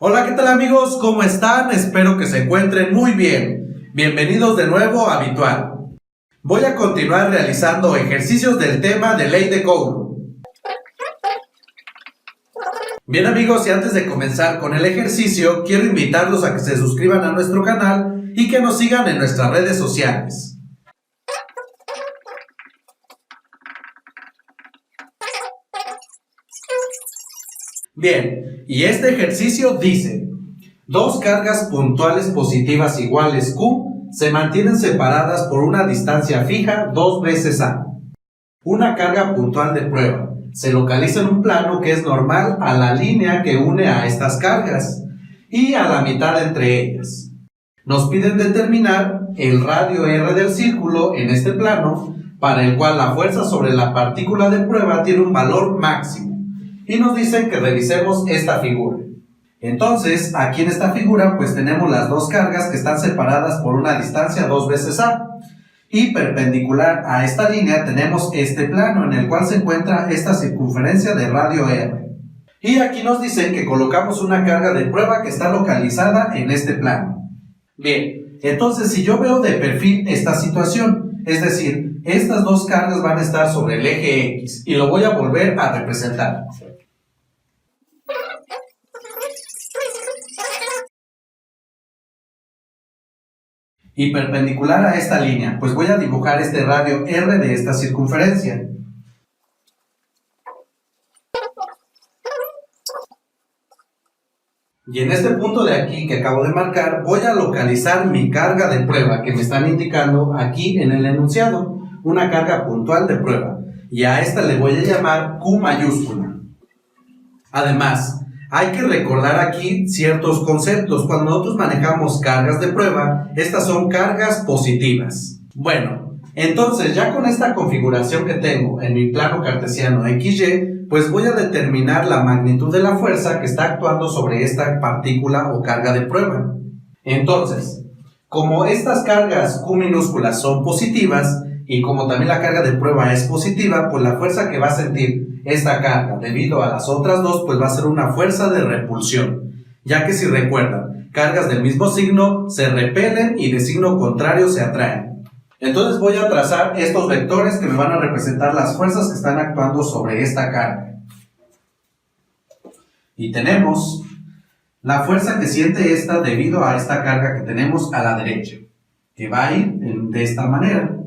Hola, ¿qué tal amigos? ¿Cómo están? Espero que se encuentren muy bien. Bienvenidos de nuevo a Habitual. Voy a continuar realizando ejercicios del tema de ley de Coulomb. Bien amigos, y antes de comenzar con el ejercicio, quiero invitarlos a que se suscriban a nuestro canal y que nos sigan en nuestras redes sociales. Bien, y este ejercicio dice: dos cargas puntuales positivas iguales Q se mantienen separadas por una distancia fija 2 veces A. Una carga puntual de prueba se localiza en un plano que es normal a la línea que une a estas cargas y a la mitad entre ellas. Nos piden determinar el radio R del círculo en este plano, para el cual la fuerza sobre la partícula de prueba tiene un valor máximo, y nos dicen que revisemos esta figura. Entonces, aquí en esta figura pues tenemos las dos cargas que están separadas por una distancia 2 veces A, y perpendicular a esta línea tenemos este plano en el cual se encuentra esta circunferencia de radio R. Y aquí nos dicen que colocamos una carga de prueba que está localizada en este plano. Bien, entonces si yo veo de perfil esta situación, es decir, estas dos cargas van a estar sobre el eje X, y lo voy a volver a representar. Y perpendicular a esta línea, pues voy a dibujar este radio R de esta circunferencia. Y en este punto de aquí que acabo de marcar, voy a localizar mi carga de prueba que me están indicando aquí en el enunciado, una carga puntual de prueba, y a esta le voy a llamar Q mayúscula. Además, hay que recordar aquí ciertos conceptos. Cuando nosotros manejamos cargas de prueba, estas son cargas positivas. Bueno, entonces ya con esta configuración que tengo en mi plano cartesiano XY, pues voy a determinar la magnitud de la fuerza que está actuando sobre esta partícula o carga de prueba. Entonces, como estas cargas Q minúsculas son positivas, y como también la carga de prueba es positiva, pues la fuerza que va a sentir esta carga debido a las otras dos, pues va a ser una fuerza de repulsión, ya que si recuerdan, cargas del mismo signo se repelen y de signo contrario se atraen. Entonces voy a trazar estos vectores que me van a representar las fuerzas que están actuando sobre esta carga. Y tenemos la fuerza que siente esta debido a esta carga que tenemos a la derecha, que va a ir de esta manera.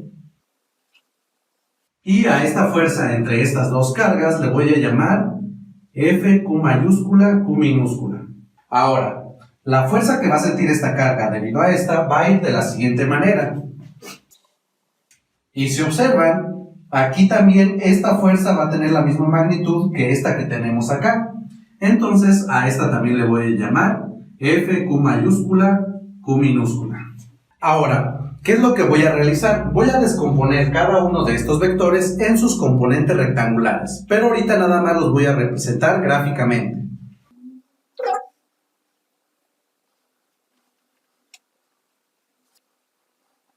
Y a esta fuerza entre estas dos cargas le voy a llamar F Q mayúscula Q minúscula. Ahora, la fuerza que va a sentir esta carga debido a esta va a ir de la siguiente manera. Y si observan, aquí también esta fuerza va a tener la misma magnitud que esta que tenemos acá. Entonces a esta también le voy a llamar F Q mayúscula Q minúscula. Ahora, ¿qué es lo que voy a realizar? Voy a descomponer cada uno de estos vectores en sus componentes rectangulares, pero ahorita nada más los voy a representar gráficamente.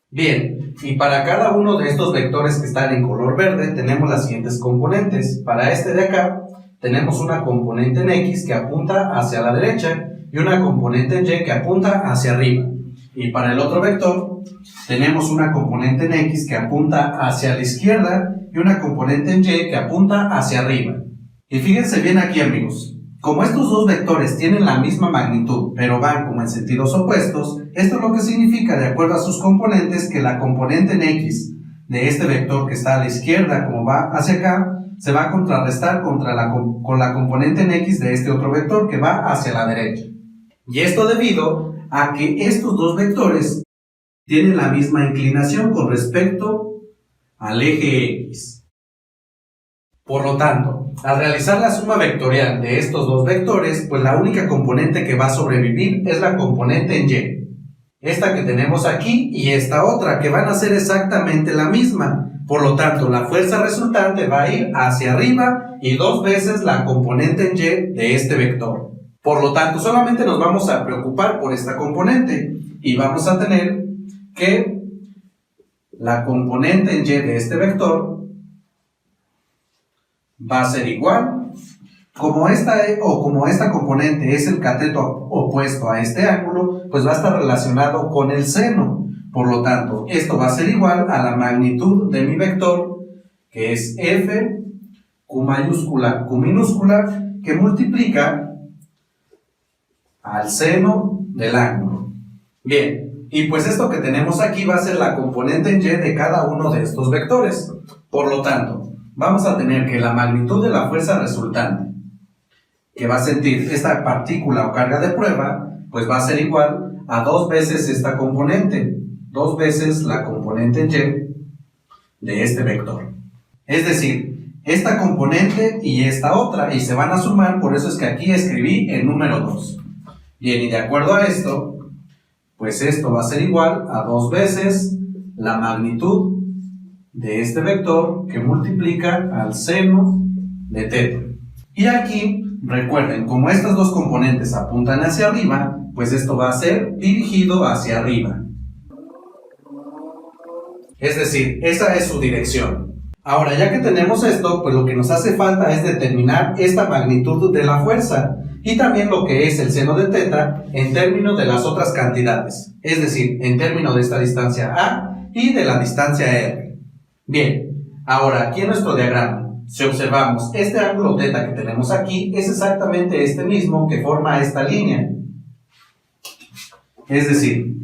Bien, y para cada uno de estos vectores que están en color verde tenemos las siguientes componentes. Para este de acá tenemos una componente en X que apunta hacia la derecha y una componente en Y que apunta hacia arriba. Y para el otro vector tenemos una componente en X que apunta hacia la izquierda y una componente en Y que apunta hacia arriba. Y fíjense bien aquí amigos, como estos dos vectores tienen la misma magnitud pero van como en sentidos opuestos, esto es lo que significa, de acuerdo a sus componentes, que la componente en X de este vector que está a la izquierda como va hacia acá, se va a contrarrestar con la componente en X de este otro vector que va hacia la derecha. Y esto debido a que estos dos vectores tienen la misma inclinación con respecto al eje X. Por lo tanto, al realizar la suma vectorial de estos dos vectores, pues la única componente que va a sobrevivir es la componente en Y. Esta que tenemos aquí y esta otra, que van a ser exactamente la misma. Por lo tanto, la fuerza resultante va a ir hacia arriba y 2 veces la componente en Y de este vector. Por lo tanto, solamente nos vamos a preocupar por esta componente y vamos a tener que la componente en Y de este vector va a ser igual Como esta componente es el cateto opuesto a este ángulo, pues va a estar relacionado con el seno. Por lo tanto, esto va a ser igual a la magnitud de mi vector, que es F, Q mayúscula, Q minúscula, que multiplica al seno del ángulo. Bien, y pues esto que tenemos aquí va a ser la componente en Y de cada uno de estos vectores. Por lo tanto, vamos a tener que la magnitud de la fuerza resultante que va a sentir esta partícula o carga de prueba, pues va a ser igual a 2 veces esta componente, 2 veces la componente en Y de este vector. Es decir, esta componente y esta otra, y se van a sumar, por eso es que aquí escribí el número 2. Bien, y de acuerdo a esto, pues esto va a ser igual a 2 veces la magnitud de este vector que multiplica al seno de θ. Y aquí, recuerden, como estas dos componentes apuntan hacia arriba, pues esto va a ser dirigido hacia arriba. Es decir, esa es su dirección. Ahora, ya que tenemos esto, pues lo que nos hace falta es determinar esta magnitud de la fuerza y también lo que es el seno de θ en términos de las otras cantidades, es decir, en términos de esta distancia A y de la distancia R. Bien, ahora aquí en nuestro diagrama, si observamos este ángulo θ que tenemos aquí, es exactamente este mismo que forma esta línea. Es decir,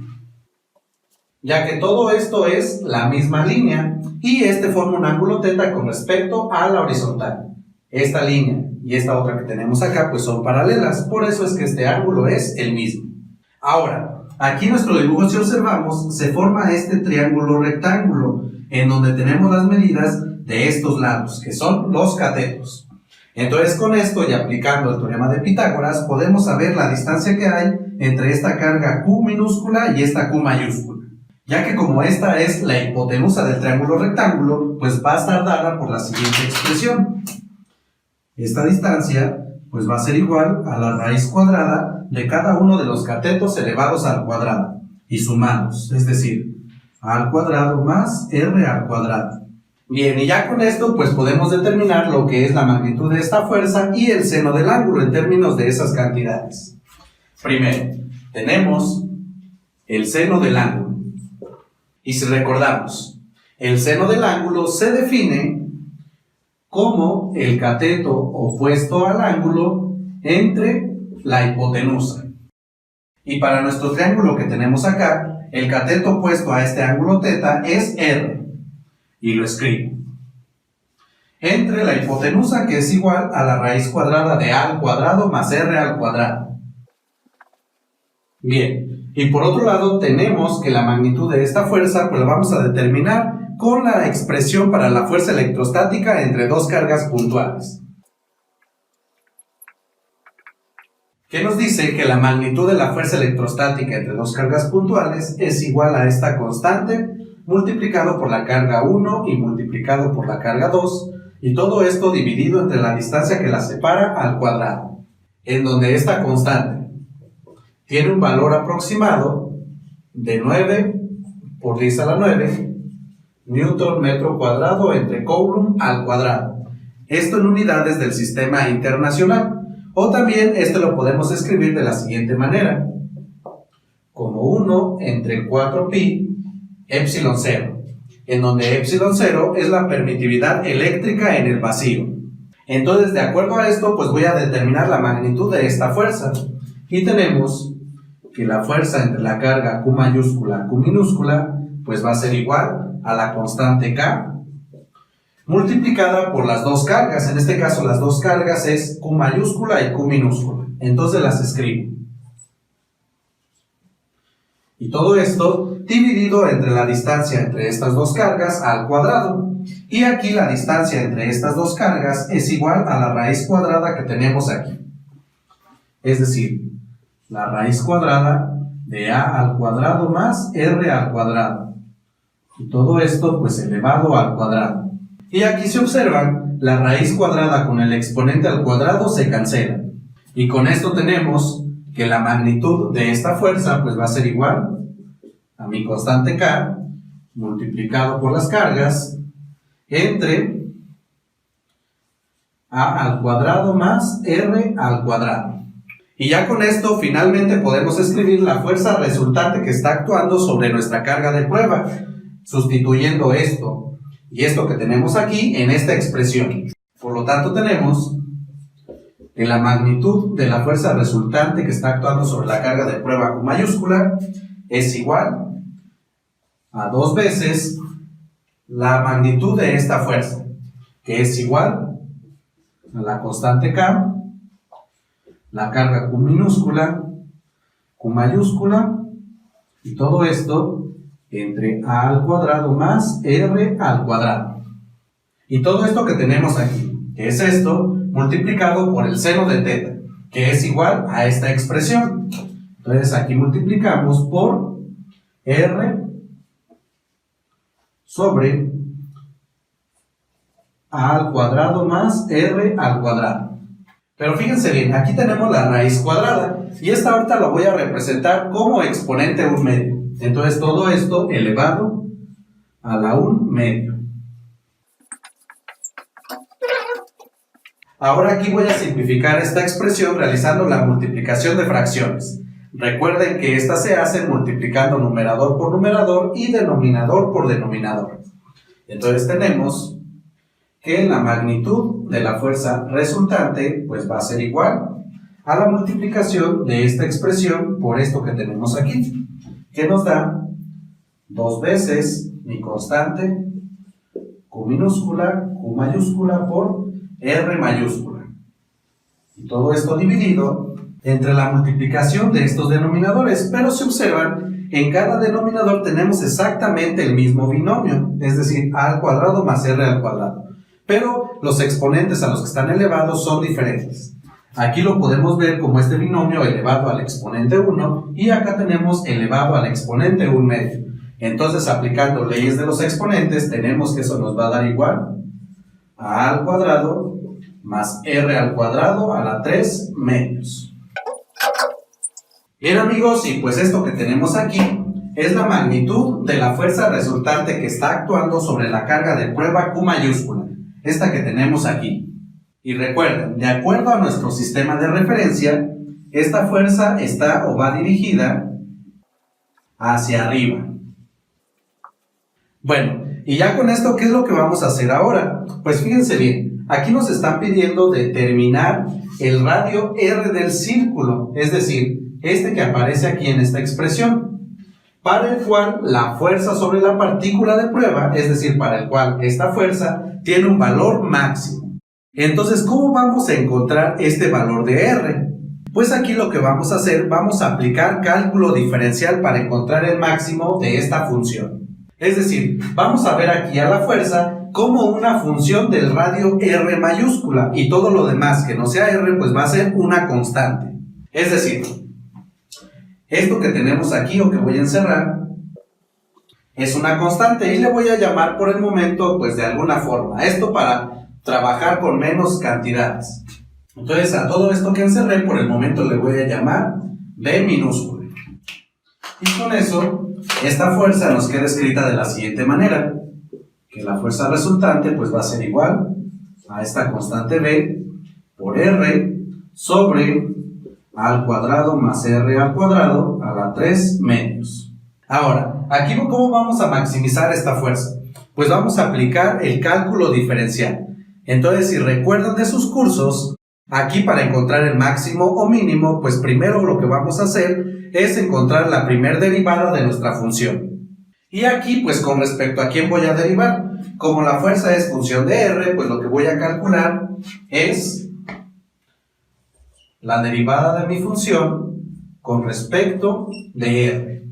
ya que todo esto es la misma línea y este forma un ángulo θ con respecto a la horizontal. Esta línea y esta otra que tenemos acá pues son paralelas, por eso es que este ángulo es el mismo. Ahora, aquí en nuestro dibujo, si observamos, se forma este triángulo rectángulo en donde tenemos las medidas de estos lados, que son los catetos. Entonces con esto y aplicando el teorema de Pitágoras podemos saber la distancia que hay entre esta carga Q minúscula y esta Q mayúscula, ya que como esta es la hipotenusa del triángulo rectángulo, pues va a estar dada por la siguiente expresión. Esta distancia pues va a ser igual a la raíz cuadrada de cada uno de los catetos elevados al cuadrado y sumados, es decir, a al cuadrado más r al cuadrado. Bien, y ya con esto pues podemos determinar lo que es la magnitud de esta fuerza y el seno del ángulo en términos de esas cantidades. Primero, tenemos el seno del ángulo. Y si recordamos, el seno del ángulo se define como el cateto opuesto al ángulo entre la hipotenusa. Y para nuestro triángulo que tenemos acá, el cateto opuesto a este ángulo θ es R. Y lo escribo. Entre la hipotenusa, que es igual a la raíz cuadrada de a al cuadrado más r al cuadrado. Bien, y por otro lado tenemos que la magnitud de esta fuerza pues la vamos a determinar con la expresión para la fuerza electrostática entre dos cargas puntuales. Que nos dice que la magnitud de la fuerza electrostática entre dos cargas puntuales es igual a esta constante multiplicado por la carga 1 y multiplicado por la carga 2, y todo esto dividido entre la distancia que las separa al cuadrado, en donde esta constante tiene un valor aproximado de 9 por 10 a la 9 newton metro cuadrado entre coulomb al cuadrado. Esto en unidades del sistema internacional, o también esto lo podemos escribir de la siguiente manera, como 1 entre 4pi epsilon 0, en donde epsilon 0 es la permitividad eléctrica en el vacío. Entonces, de acuerdo a esto, pues voy a determinar la magnitud de esta fuerza. Y tenemos que la fuerza entre la carga Q mayúscula, Q minúscula, pues va a ser igual a la constante K multiplicada por las dos cargas. En este caso, las dos cargas es Q mayúscula y Q minúscula. Entonces las escribo. Y todo esto dividido entre la distancia entre estas dos cargas al cuadrado. Y aquí la distancia entre estas dos cargas es igual a la raíz cuadrada que tenemos aquí. Es decir, la raíz cuadrada de a al cuadrado más r al cuadrado. Y todo esto pues elevado al cuadrado. Y aquí se observan, la raíz cuadrada con el exponente al cuadrado se cancela. Y con esto tenemos que la magnitud de esta fuerza pues va a ser igual a mi constante K multiplicado por las cargas entre a al cuadrado más r al cuadrado. Y ya con esto finalmente podemos escribir la fuerza resultante que está actuando sobre nuestra carga de prueba, sustituyendo esto y esto que tenemos aquí en esta expresión. Por lo tanto tenemos que la magnitud de la fuerza resultante que está actuando sobre la carga de prueba Q mayúscula es igual a 2 veces la magnitud de esta fuerza, que es igual a la constante K, la carga Q minúscula, Q mayúscula, y todo esto entre a al cuadrado más r al cuadrado. Y todo esto que tenemos aquí, que es esto, multiplicado por el seno de teta, que es igual a esta expresión. Entonces aquí multiplicamos por r sobre a al cuadrado más r al cuadrado. Pero fíjense bien, aquí tenemos la raíz cuadrada y esta ahorita lo voy a representar como exponente 1 medio. Entonces todo esto elevado a la 1 medio. Ahora aquí voy a simplificar esta expresión realizando la multiplicación de fracciones. Recuerden que esta se hace multiplicando numerador por numerador y denominador por denominador. Entonces tenemos que la magnitud de la fuerza resultante pues va a ser igual a la multiplicación de esta expresión por esto que tenemos aquí, que nos da 2 veces mi constante Q minúscula, Q mayúscula por R mayúscula. Y todo esto dividido entre la multiplicación de estos denominadores, pero si observan, en cada denominador tenemos exactamente el mismo binomio, es decir, a al cuadrado más r al cuadrado. Pero los exponentes a los que están elevados son diferentes. Aquí lo podemos ver como este binomio elevado al exponente 1 y acá tenemos elevado al exponente 1 medio. Entonces, aplicando leyes de los exponentes, tenemos que eso nos va a dar igual a al cuadrado más r al cuadrado a la 3 medios. Bien amigos, y pues esto que tenemos aquí es la magnitud de la fuerza resultante que está actuando sobre la carga de prueba Q mayúscula, esta que tenemos aquí. Y recuerden, de acuerdo a nuestro sistema de referencia, esta fuerza está o va dirigida hacia arriba. Bueno, y ya con esto, ¿qué es lo que vamos a hacer ahora? Pues fíjense bien, aquí nos están pidiendo determinar el radio R del círculo, es decir, este que aparece aquí en esta expresión, para el cual la fuerza sobre la partícula de prueba, es decir, para el cual esta fuerza tiene un valor máximo. Entonces, ¿cómo vamos a encontrar este valor de R? Pues aquí lo que vamos a hacer, vamos a aplicar cálculo diferencial para encontrar el máximo de esta función. Es decir, vamos a ver aquí a la fuerza como una función del radio R mayúscula y todo lo demás que no sea R pues va a ser una constante. Es decir, esto que tenemos aquí o que voy a encerrar es una constante y le voy a llamar por el momento pues de alguna forma. Esto para trabajar con menos cantidades. Entonces a todo esto que encerré por el momento le voy a llamar B minúscula. Y con eso esta fuerza nos queda escrita de la siguiente manera, que la fuerza resultante pues va a ser igual a esta constante B por R sobre A al cuadrado más R al cuadrado a la 3 medios. Ahora, aquí ¿cómo vamos a maximizar esta fuerza? Pues vamos a aplicar el cálculo diferencial. Entonces, si recuerdan de sus cursos, aquí para encontrar el máximo o mínimo, pues primero lo que vamos a hacer es encontrar la primer derivada de nuestra función. Y aquí, pues con respecto a quién voy a derivar, como la fuerza es función de R, pues lo que voy a calcular es la derivada de mi función con respecto de R.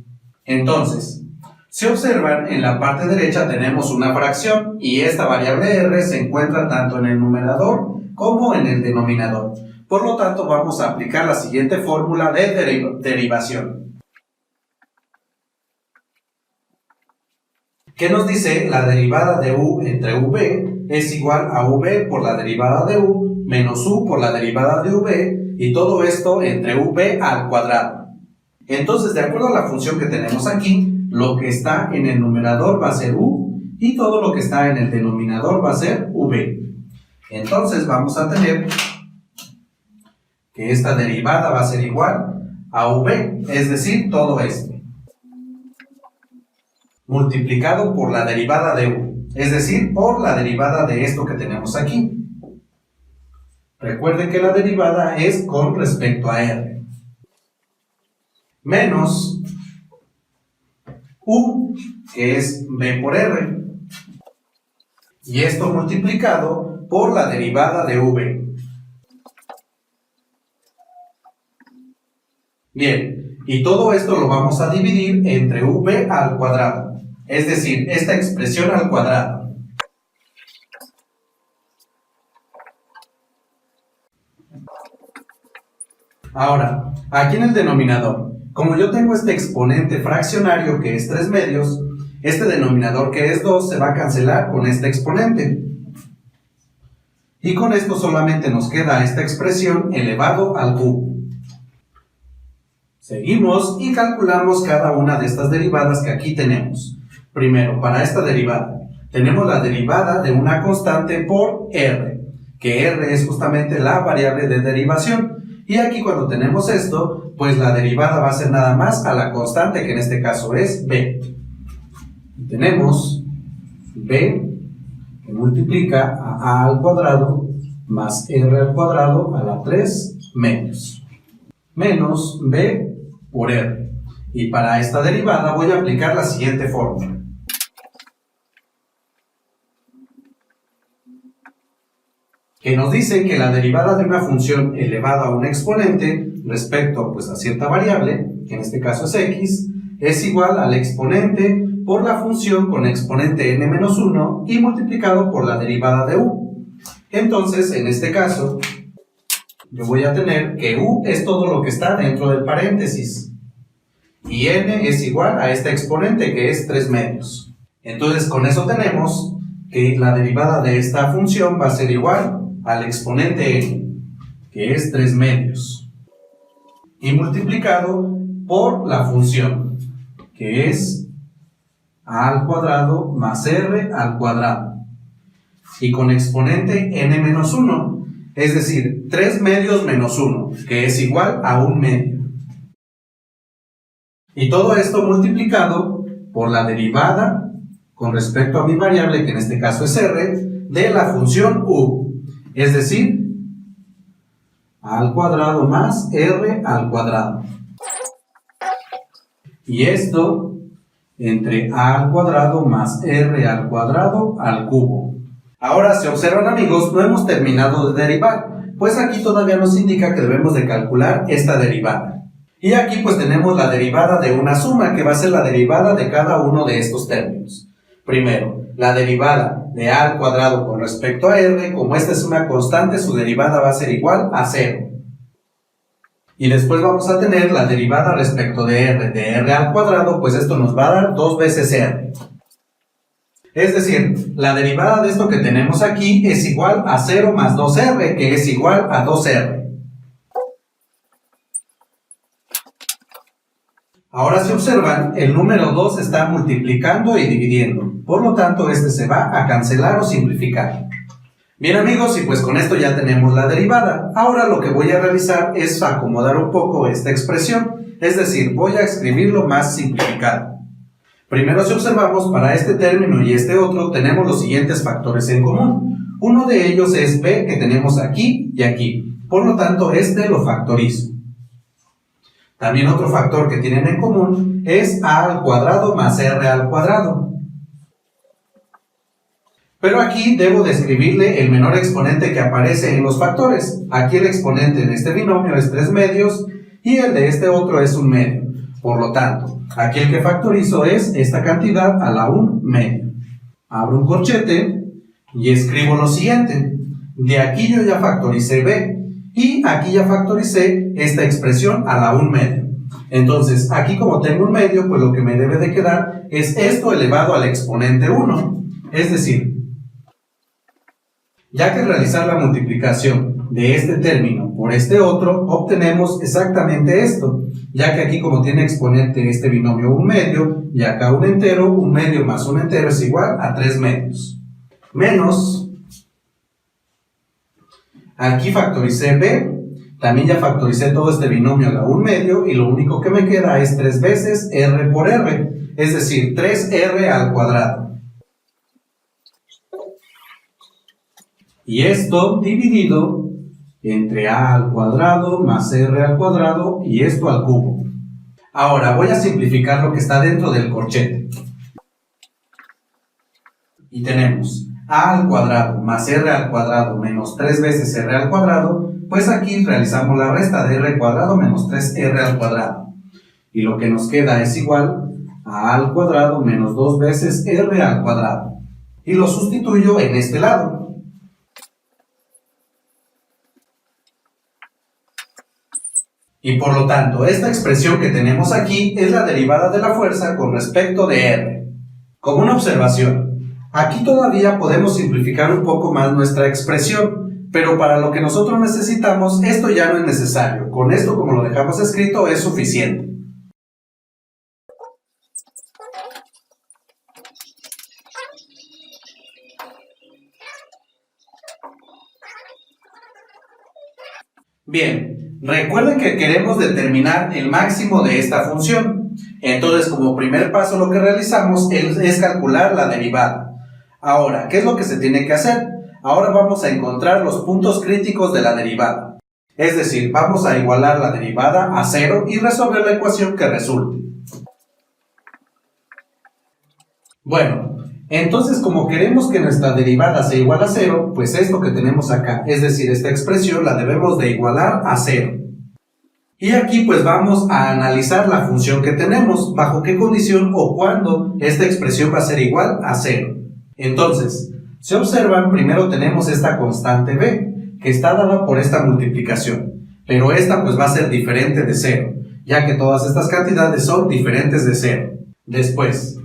Entonces, si observan, en la parte derecha tenemos una fracción y esta variable R se encuentra tanto en el numerador como en el denominador. Por lo tanto, vamos a aplicar la siguiente fórmula de derivación. ¿Qué nos dice? La derivada de U entre V es igual a V por la derivada de U menos U por la derivada de V y todo esto entre V al cuadrado. Entonces, de acuerdo a la función que tenemos aquí, lo que está en el numerador va a ser U y todo lo que está en el denominador va a ser V. Entonces vamos a tener que esta derivada va a ser igual a v, es decir, todo esto, multiplicado por la derivada de u, es decir, por la derivada de esto que tenemos aquí. Recuerden que la derivada es con respecto a r, menos u, que es b por r, y esto multiplicado por la derivada de v. Bien, y todo esto lo vamos a dividir entre v al cuadrado, es decir, esta expresión al cuadrado. Ahora, aquí en el denominador, como yo tengo este exponente fraccionario que es 3 medios, este denominador que es 2 se va a cancelar con este exponente. Y con esto solamente nos queda esta expresión elevado al cubo. Seguimos y calculamos cada una de estas derivadas que aquí tenemos. Primero, para esta derivada, tenemos la derivada de una constante por r, que r es justamente la variable de derivación. Y aquí cuando tenemos esto, pues la derivada va a ser nada más a la constante, que en este caso es b. Y tenemos b que multiplica a al cuadrado más r al cuadrado a la 3 medios, menos b por r. Y para esta derivada voy a aplicar la siguiente fórmula. Que nos dice que la derivada de una función elevada a un exponente respecto pues, a cierta variable, que en este caso es x, es igual al exponente por la función con exponente n-1 y multiplicado por la derivada de u. Entonces, en este caso, yo voy a tener que u es todo lo que está dentro del paréntesis y n es igual a este exponente que es 3 medios. Entonces, con eso tenemos que la derivada de esta función va a ser igual al exponente n, que es 3 medios, y multiplicado por la función, que es a al cuadrado más r al cuadrado, y con exponente n-1, es decir, 3 medios menos 1, que es igual a 1 medio. Y todo esto multiplicado por la derivada con respecto a mi variable, que en este caso es r, de la función u, es decir, a al cuadrado más r al cuadrado. Y esto entre a al cuadrado más r al cuadrado al cubo. Ahora, si observan amigos, no hemos terminado de derivar, pues aquí todavía nos indica que debemos de calcular esta derivada. Y aquí pues tenemos la derivada de una suma, que va a ser la derivada de cada uno de estos términos. Primero, la derivada de a al cuadrado con respecto a r, como esta es una constante, su derivada va a ser igual a 0. Y después vamos a tener la derivada respecto de r al cuadrado, pues esto nos va a dar 2 veces r. Es decir, la derivada de esto que tenemos aquí es igual a 0 más 2r, que es igual a 2r. Ahora, si observan, el número 2 está multiplicando y dividiendo. Por lo tanto, este se va a cancelar o simplificar. Bien amigos, y pues con esto ya tenemos la derivada. Ahora lo que voy a realizar es acomodar un poco esta expresión. Es decir, voy a escribirlo más simplificado. Primero, si observamos, para este término y este otro, tenemos los siguientes factores en común. Uno de ellos es b, que tenemos aquí y aquí. Por lo tanto, este lo factorizo. También otro factor que tienen en común es a al cuadrado más r al cuadrado. Pero aquí debo de escribirle el menor exponente que aparece en los factores. Aquí el exponente en este binomio es 3 medios y el de este otro es 1 medio. Por lo tanto, aquí el que factorizo es esta cantidad a la 1 medio. Abro un corchete y escribo lo siguiente. De aquí yo ya factoricé b. Y aquí ya factoricé esta expresión a la 1 medio. Entonces, aquí como tengo 1 medio, pues lo que me debe de quedar es esto elevado al exponente 1. Es decir, ya que al realizar la multiplicación de este término por este otro, obtenemos exactamente esto. Ya que aquí como tiene exponente este binomio 1 medio, y acá un entero, 1 medio más un entero es igual a 3 medios. Menos Aquí factoricé b, también ya factoricé todo este binomio a la 1/2 y lo único que me queda es 3 veces r por r, es decir, 3r al cuadrado. Y esto dividido entre a al cuadrado más r al cuadrado y esto al cubo. Ahora voy a simplificar lo que está dentro del corchete. Y tenemos a al cuadrado más r al cuadrado menos 3 veces r al cuadrado, pues aquí realizamos la resta de r cuadrado menos 3r al cuadrado. Y lo que nos queda es igual a al cuadrado menos 2 veces r al cuadrado. Y lo sustituyo en este lado. Y por lo tanto, esta expresión que tenemos aquí es la derivada de la fuerza con respecto de r. Como una observación, aquí todavía podemos simplificar un poco más nuestra expresión, pero para lo que nosotros necesitamos, esto ya no es necesario. Con esto, como lo dejamos escrito, es suficiente. Bien, recuerden que queremos determinar el máximo de esta función. Entonces, como primer paso lo que realizamos es calcular la derivada. Ahora, ¿qué es lo que se tiene que hacer? Ahora vamos a encontrar los puntos críticos de la derivada. Es decir, vamos a igualar la derivada a 0 y resolver la ecuación que resulte. Bueno, entonces como queremos que nuestra derivada sea igual a 0, pues esto que tenemos acá, es decir, esta expresión la debemos de igualar a 0. Y aquí pues vamos a analizar la función que tenemos, bajo qué condición o cuándo esta expresión va a ser igual a 0. Entonces, si observan, primero tenemos esta constante b, que está dada por esta multiplicación, pero esta pues va a ser diferente de 0, ya que todas estas cantidades son diferentes de 0. Después,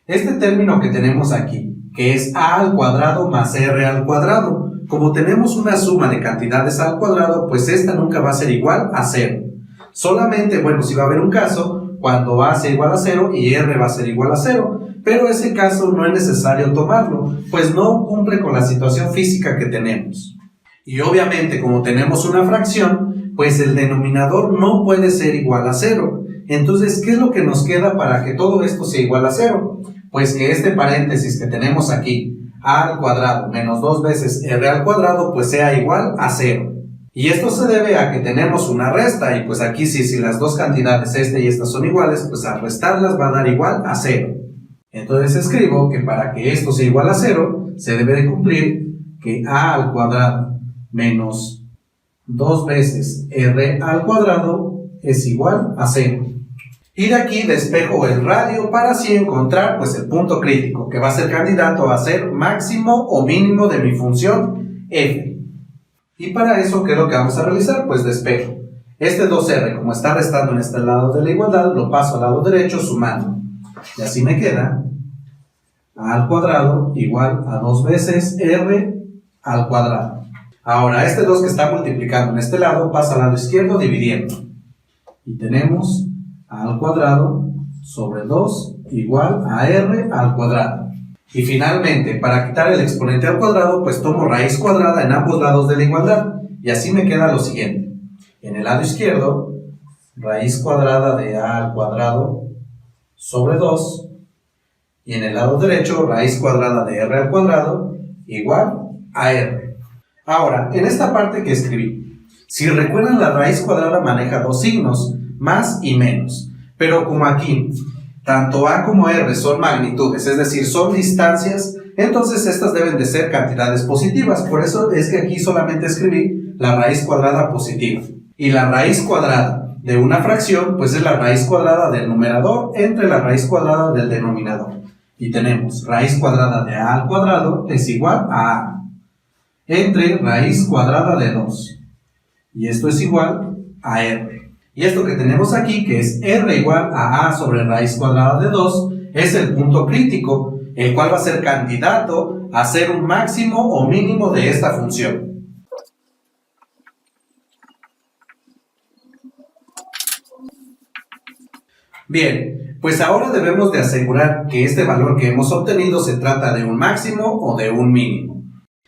este término que tenemos aquí, que es a al cuadrado más r al cuadrado, como tenemos una suma de cantidades al cuadrado, pues esta nunca va a ser igual a 0. Solamente, bueno, si va a haber un caso cuando a sea igual a 0 y r va a ser igual a 0, pero ese caso no es necesario tomarlo, pues no cumple con la situación física que tenemos. Y obviamente, como tenemos una fracción, pues el denominador no puede ser igual a 0. Entonces, ¿qué es lo que nos queda para que todo esto sea igual a 0? Pues que este paréntesis que tenemos aquí, a al cuadrado menos 2 veces r al cuadrado, pues sea igual a 0. Y esto se debe a que tenemos una resta, y pues aquí sí, si las dos cantidades, esta y esta son iguales, pues al restarlas va a dar igual a 0. Entonces escribo que para que esto sea igual a 0, se debe de cumplir que a al cuadrado menos 2 veces r al cuadrado es igual a 0. Y de aquí despejo el radio para así encontrar pues el punto crítico, que va a ser candidato a ser máximo o mínimo de mi función f. Y para eso, ¿qué es lo que vamos a realizar? Pues despejo. Este 2r, como está restando en este lado de la igualdad, lo paso al lado derecho sumando. Y así me queda a al cuadrado igual a 2 veces r al cuadrado. Ahora, este 2 que está multiplicando en este lado pasa al lado izquierdo dividiendo. Y tenemos a al cuadrado sobre 2 igual a r al cuadrado. Y finalmente, para quitar el exponente al cuadrado, pues tomo raíz cuadrada en ambos lados de la igualdad. Y así me queda lo siguiente. En el lado izquierdo, raíz cuadrada de a al cuadrado sobre 2. Y en el lado derecho, raíz cuadrada de r al cuadrado igual a r. Ahora, en esta parte que escribí, si recuerdan, la raíz cuadrada maneja dos signos, más y menos. Pero como aquí tanto a como r son magnitudes, es decir, son distancias, entonces estas deben de ser cantidades positivas. Por eso es que aquí solamente escribí la raíz cuadrada positiva. Y la raíz cuadrada de una fracción, pues es la raíz cuadrada del numerador entre la raíz cuadrada del denominador. Y tenemos raíz cuadrada de a al cuadrado es igual a a entre raíz cuadrada de 2. Y esto es igual a r. Y esto que tenemos aquí, que es r igual a a sobre raíz cuadrada de 2, es el punto crítico, el cual va a ser candidato a ser un máximo o mínimo de esta función. Bien, pues ahora debemos de asegurar que este valor que hemos obtenido se trata de un máximo o de un mínimo.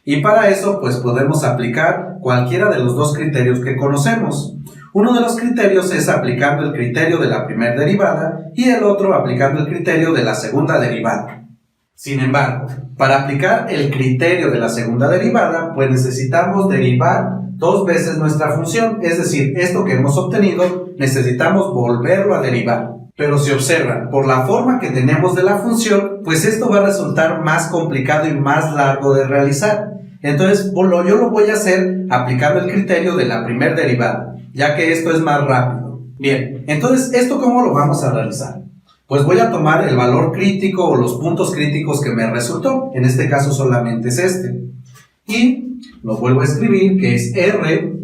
Y para eso, pues podemos aplicar cualquiera de los dos criterios que conocemos. Uno de los criterios es aplicando el criterio de la primera derivada y el otro aplicando el criterio de la segunda derivada. Sin embargo, para aplicar el criterio de la segunda derivada, pues necesitamos derivar dos veces nuestra función, es decir, esto que hemos obtenido necesitamos volverlo a derivar. Pero si observan, por la forma que tenemos de la función, pues esto va a resultar más complicado y más largo de realizar. Entonces, yo lo voy a hacer aplicando el criterio de la primera derivada, ya que esto es más rápido. Bien, entonces, ¿esto cómo lo vamos a realizar? Pues voy a tomar el valor crítico o los puntos críticos que me resultó, en este caso solamente es este. Y lo vuelvo a escribir, que es R,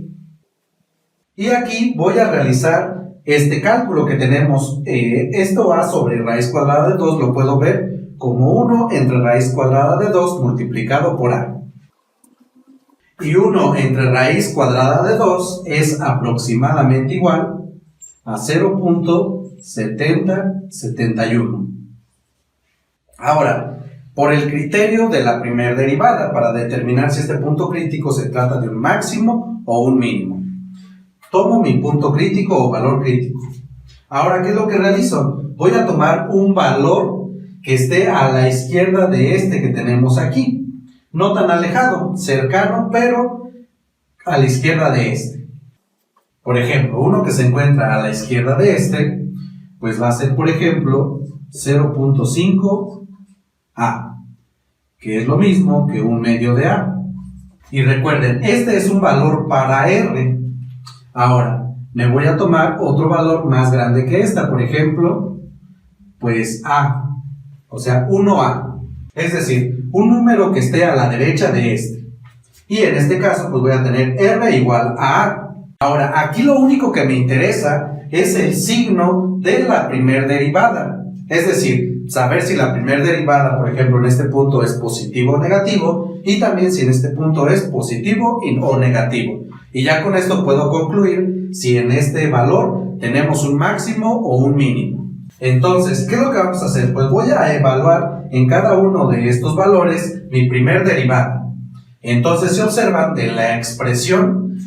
y aquí voy a realizar este cálculo que tenemos. Esto a sobre raíz cuadrada de 2 lo puedo ver como 1 entre raíz cuadrada de 2 multiplicado por A. Y 1 entre raíz cuadrada de 2 es aproximadamente igual a 0.7071. Ahora, por el criterio de la primera derivada, para determinar si este punto crítico se trata de un máximo o un mínimo, tomo mi punto crítico o valor crítico. Ahora, ¿qué es lo que realizo? Voy a tomar un valor que esté a la izquierda de este que tenemos aquí. No tan alejado, cercano, pero a la izquierda de este. Por ejemplo, uno que se encuentra a la izquierda de este, pues va a ser, por ejemplo, 0.5A, que es lo mismo que un medio de A. Y recuerden, este es un valor para R. Ahora, me voy a tomar otro valor más grande que esta, por ejemplo, pues A, o sea, 1A. Es decir, un número que esté a la derecha de este. Y en este caso, pues voy a tener R igual a A. Ahora, aquí lo único que me interesa es el signo de la primera derivada. Es decir, saber si la primera derivada, por ejemplo, en este punto es positivo o negativo, y también si en este punto es positivo o negativo. Y ya con esto puedo concluir si en este valor tenemos un máximo o un mínimo. Entonces, ¿qué es lo que vamos a hacer? Pues voy a evaluar en cada uno de estos valores mi primer derivada. Entonces, si observan de la expresión,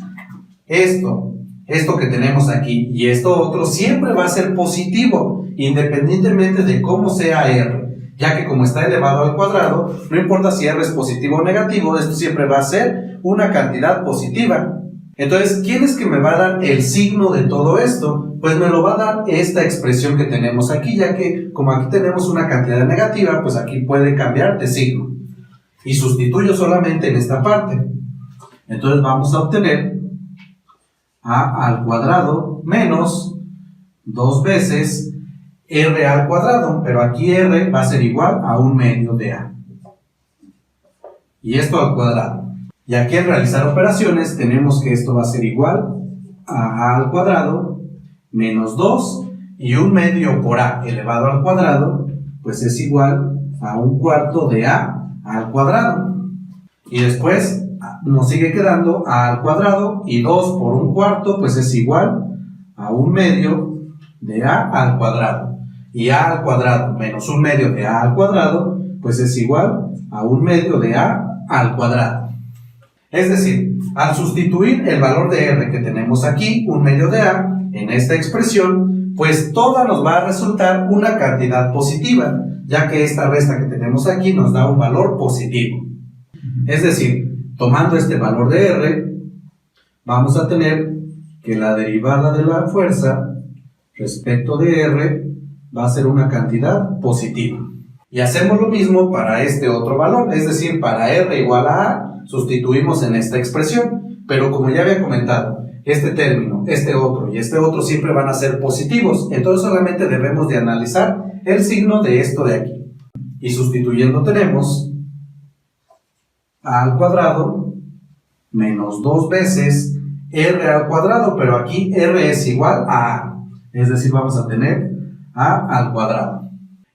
esto que tenemos aquí y esto otro siempre va a ser positivo, independientemente de cómo sea R, ya que como está elevado al cuadrado, no importa si R es positivo o negativo, esto siempre va a ser una cantidad positiva. Entonces, ¿quién es que me va a dar el signo de todo esto? Pues me lo va a dar esta expresión que tenemos aquí, ya que como aquí tenemos una cantidad negativa, pues aquí puede cambiar de signo. Y sustituyo solamente en esta parte. Entonces vamos a obtener A al cuadrado menos 2 veces R al cuadrado, pero aquí R va a ser igual a un medio de A. Y esto al cuadrado. Y aquí al realizar operaciones tenemos que esto va a ser igual a A al cuadrado menos 2 y un medio por A elevado al cuadrado, pues es igual a un cuarto de A al cuadrado. Y después nos sigue quedando A al cuadrado y 2 por un cuarto, pues es igual a un medio de A al cuadrado. Y A al cuadrado menos un medio de A al cuadrado, pues es igual a un medio de A al cuadrado. Es decir, al sustituir el valor de R que tenemos aquí, un medio de A, en esta expresión, pues toda nos va a resultar una cantidad positiva, ya que esta resta que tenemos aquí nos da un valor positivo. Es decir, tomando este valor de R, vamos a tener que la derivada de la fuerza respecto de R va a ser una cantidad positiva. Y hacemos lo mismo para este otro valor, es decir, para R igual a A, sustituimos en esta expresión, pero como ya había comentado, este término, este otro y este otro siempre van a ser positivos, entonces solamente debemos de analizar el signo de esto de aquí. Y sustituyendo tenemos A al cuadrado menos 2 veces R al cuadrado, pero aquí R es igual a A, es decir, vamos a tener A al cuadrado.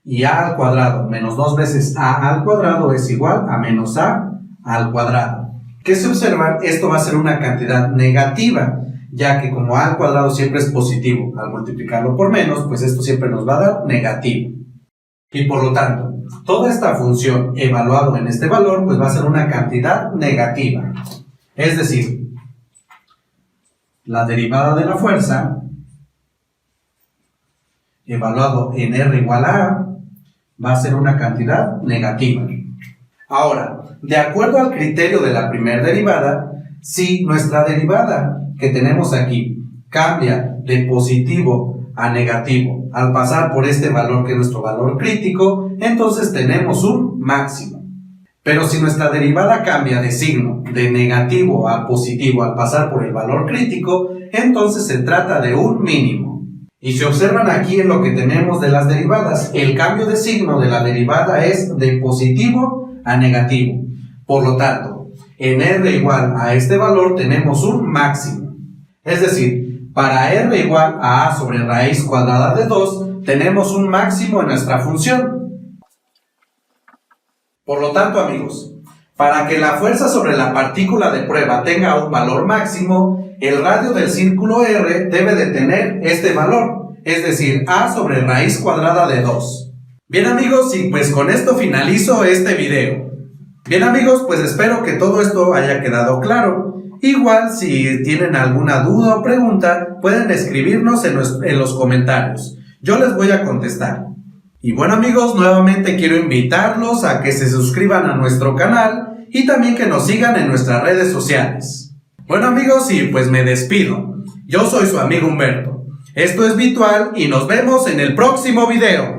Y A al cuadrado menos 2 veces A al cuadrado es igual a menos A al cuadrado. ¿Qué se observa? Esto va a ser una cantidad negativa, ya que como A al cuadrado siempre es positivo, al multiplicarlo por menos, pues esto siempre nos va a dar negativo. Y por lo tanto, toda esta función evaluado en este valor, pues va a ser una cantidad negativa. Es decir, la derivada de la fuerza, evaluado en R igual a A, va a ser una cantidad negativa. Ahora, de acuerdo al criterio de la primera derivada, si nuestra derivada que tenemos aquí cambia de positivo a negativo al pasar por este valor que es nuestro valor crítico, entonces tenemos un máximo. Pero si nuestra derivada cambia de signo de negativo a positivo al pasar por el valor crítico, entonces se trata de un mínimo. Y si observan aquí en lo que tenemos de las derivadas, el cambio de signo de la derivada es de positivo a negativo. Por lo tanto, en R igual a este valor tenemos un máximo. Es decir, para R igual a A sobre raíz cuadrada de 2, tenemos un máximo en nuestra función. Por lo tanto, amigos, para que la fuerza sobre la partícula de prueba tenga un valor máximo, el radio del círculo R debe de tener este valor, es decir, A sobre raíz cuadrada de 2. Bien, amigos, y pues con esto finalizo este video. Bien, amigos, pues espero que todo esto haya quedado claro. Igual, si tienen alguna duda o pregunta, pueden escribirnos en los comentarios. Yo les voy a contestar. Y bueno, amigos, nuevamente quiero invitarlos a que se suscriban a nuestro canal y también que nos sigan en nuestras redes sociales. Bueno, amigos, y pues me despido. Yo soy su amigo Humberto. Esto es Virtual y nos vemos en el próximo video.